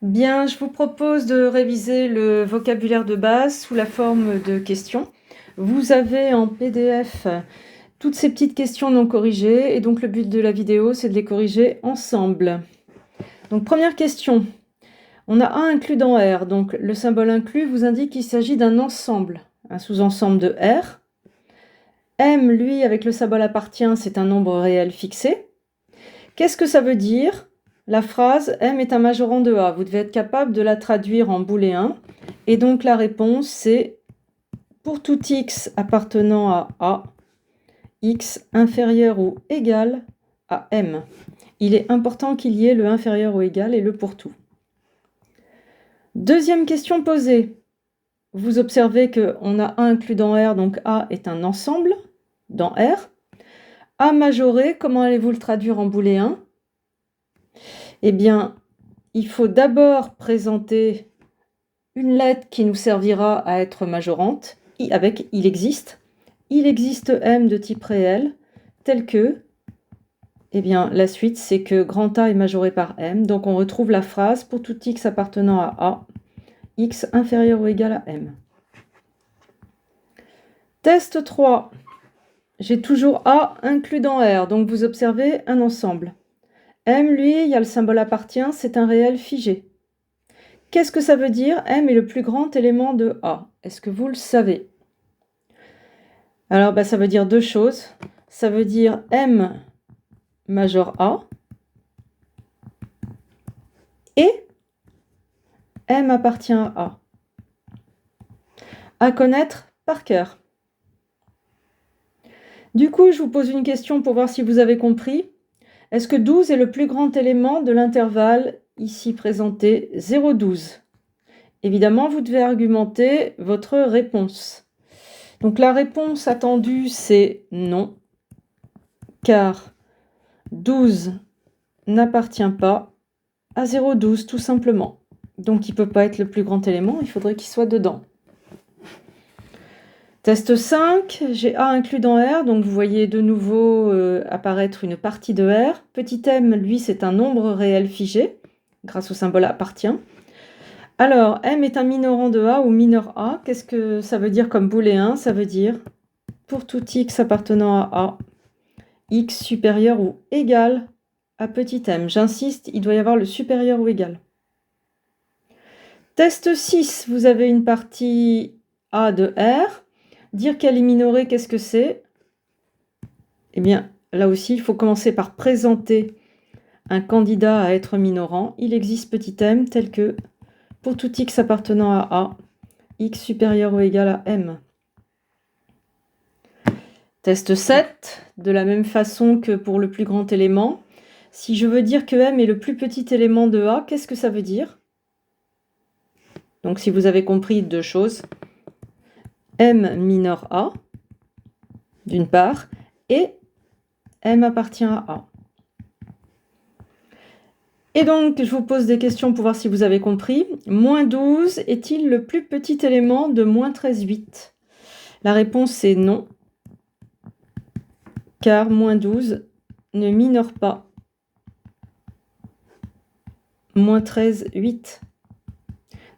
Bien, je vous propose de réviser le vocabulaire de base sous la forme de questions. Vous avez en PDF toutes ces petites questions non corrigées et donc le but de la vidéo, c'est de les corriger ensemble. Donc première question, on a A inclus dans R, donc le symbole inclus vous indique qu'il s'agit d'un ensemble, un sous-ensemble de R. M, lui, avec le symbole appartient, c'est un nombre réel fixé. Qu'est-ce que ça veut dire ? La phrase « M est un majorant de A ». Vous devez être capable de la traduire en booléen. Et donc la réponse, c'est « Pour tout x appartenant à A, x inférieur ou égal à M ». Il est important qu'il y ait le inférieur ou égal et le pour tout. Deuxième question posée. Vous observez qu'on a A inclus dans R, donc A est un ensemble dans R. A majoré, comment allez-vous le traduire en booléen ? Eh bien, il faut d'abord présenter une lettre qui nous servira à être majorante, avec il existe. Il existe M de type réel, tel que, eh bien, la suite, c'est que grand A est majoré par M. Donc, on retrouve la phrase pour tout x appartenant à A, x inférieur ou égal à M. Test 3. J'ai toujours A inclus dans R, donc vous observez un ensemble. M, lui, il y a le symbole appartient, c'est un réel figé. Qu'est-ce que ça veut dire ? M est le plus grand élément de A. Est-ce que vous le savez ? Alors, ça veut dire deux choses. Ça veut dire M major A et M appartient à A. À connaître par cœur. Du coup, je vous pose une question pour voir si vous avez compris. Est-ce que 12 est le plus grand élément de l'intervalle ici présenté 0,12 ? Évidemment, vous devez argumenter votre réponse. Donc la réponse attendue, c'est non, car 12 n'appartient pas à 0,12 tout simplement. Donc il ne peut pas être le plus grand élément, il faudrait qu'il soit dedans. Test 5, j'ai A inclus dans R, donc vous voyez de nouveau apparaître une partie de R. Petit m, lui, c'est un nombre réel figé, grâce au symbole appartient. Alors, m est un minorant de A ou mineur A. Qu'est-ce que ça veut dire comme booléen ? Ça veut dire, pour tout x appartenant à A, x supérieur ou égal à petit m. J'insiste, il doit y avoir le supérieur ou égal. Test 6, vous avez une partie A de R. Dire qu'elle est minorée, qu'est-ce que c'est ? Eh bien, là aussi, il faut commencer par présenter un candidat à être minorant. Il existe petit m tel que, pour tout x appartenant à A, x supérieur ou égal à m. Test 7, de la même façon que pour le plus grand élément. Si je veux dire que m est le plus petit élément de A, qu'est-ce que ça veut dire ? Donc, si vous avez compris deux choses, M mineur A, d'une part, et M appartient à A. Et donc, je vous pose des questions pour voir si vous avez compris. Moins 12 est-il le plus petit élément de moins 13,8 ? La réponse est non, car moins 12 ne minore pas moins 13,8.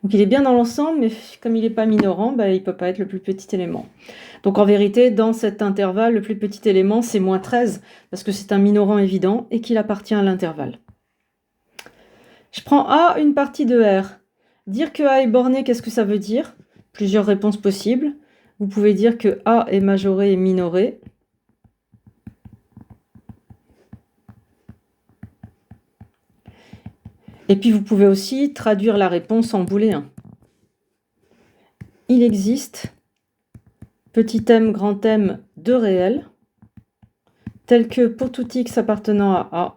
Donc il est bien dans l'ensemble, mais comme il n'est pas minorant, il ne peut pas être le plus petit élément. Donc en vérité, dans cet intervalle, le plus petit élément, c'est moins 13, parce que c'est un minorant évident et qu'il appartient à l'intervalle. Je prends A, une partie de R. Dire que A est borné, qu'est-ce que ça veut dire ? Plusieurs réponses possibles. Vous pouvez dire que A est majoré et minoré. Et puis vous pouvez aussi traduire la réponse en booléen. Il existe petit m, grand M, deux réels, tels que pour tout x appartenant à A,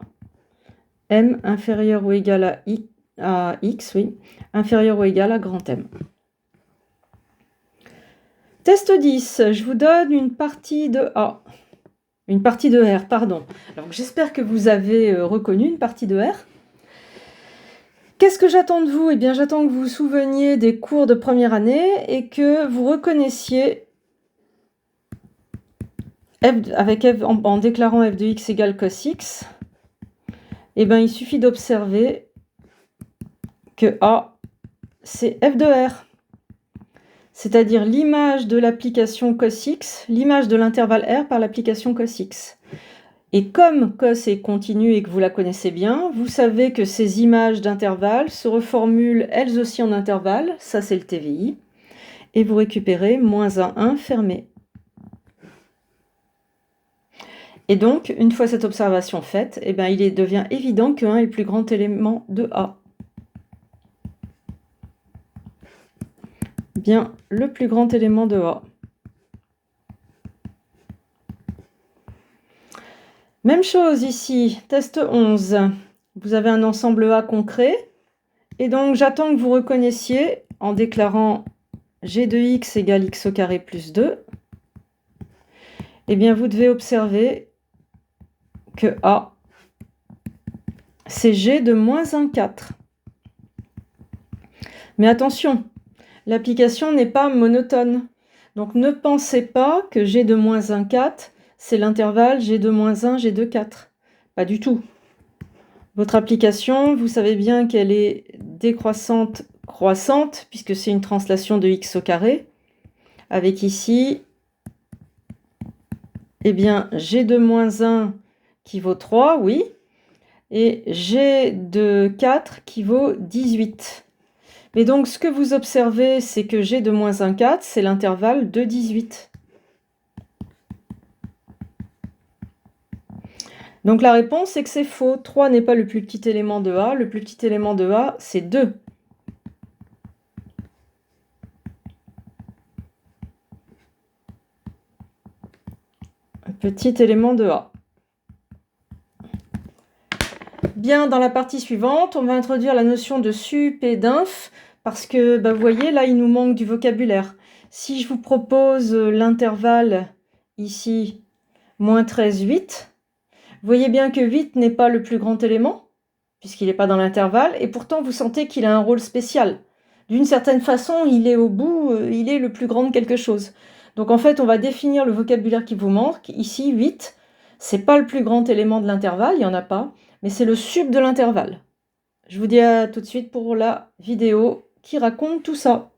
m inférieur ou égal à x, oui, inférieur ou égal à grand M. Test 10, je vous donne une partie de A. Une partie de R, pardon. Alors j'espère que vous avez reconnu une partie de R. Qu'est-ce que j'attends de vous ? Eh bien, j'attends que vous vous souveniez des cours de première année et que vous reconnaissiez f, en déclarant f de x égale cos x. Eh bien, il suffit d'observer que A, c'est f de R. C'est-à-dire l'image de l'application cos x, l'image de l'intervalle R par l'application cos x. Et comme cos est continue et que vous la connaissez bien, vous savez que ces images d'intervalle se reformulent elles aussi en intervalle, ça c'est le TVI, et vous récupérez moins 1 fermé. Et donc, une fois cette observation faite, eh bien, il devient évident que 1 est le plus grand élément de A. Bien, le plus grand élément de A. Même chose ici, test 11. Vous avez un ensemble A concret. Et donc, j'attends que vous reconnaissiez, en déclarant g de x égale x au carré plus 2, eh bien, vous devez observer que A, c'est g de moins 1, 4. Mais attention, l'application n'est pas monotone. Donc, ne pensez pas que g de moins 1, 4, c'est l'intervalle g de moins 1, g de 4. Pas du tout. Votre application, vous savez bien qu'elle est décroissante, croissante, puisque c'est une translation de x au carré, avec ici, eh bien, g de moins 1 qui vaut 3, oui, et g de 4 qui vaut 18. Mais donc, ce que vous observez, c'est que g de moins 1, 4, c'est l'intervalle de 18. Donc la réponse, c'est que c'est faux. 3 n'est pas le plus petit élément de A. Le plus petit élément de A, c'est 2. Petit élément de A. Bien, dans la partie suivante, on va introduire la notion de sup et d'inf, parce que, vous voyez, là, il nous manque du vocabulaire. Si je vous propose l'intervalle, ici, moins 13, 8, vous voyez bien que 8 n'est pas le plus grand élément, puisqu'il n'est pas dans l'intervalle, et pourtant, vous sentez qu'il a un rôle spécial. D'une certaine façon, il est au bout, il est le plus grand de quelque chose. Donc, en fait, on va définir le vocabulaire qui vous manque. Ici, 8, c'est pas le plus grand élément de l'intervalle, il n'y en a pas, mais c'est le sup de l'intervalle. Je vous dis à tout de suite pour la vidéo qui raconte tout ça.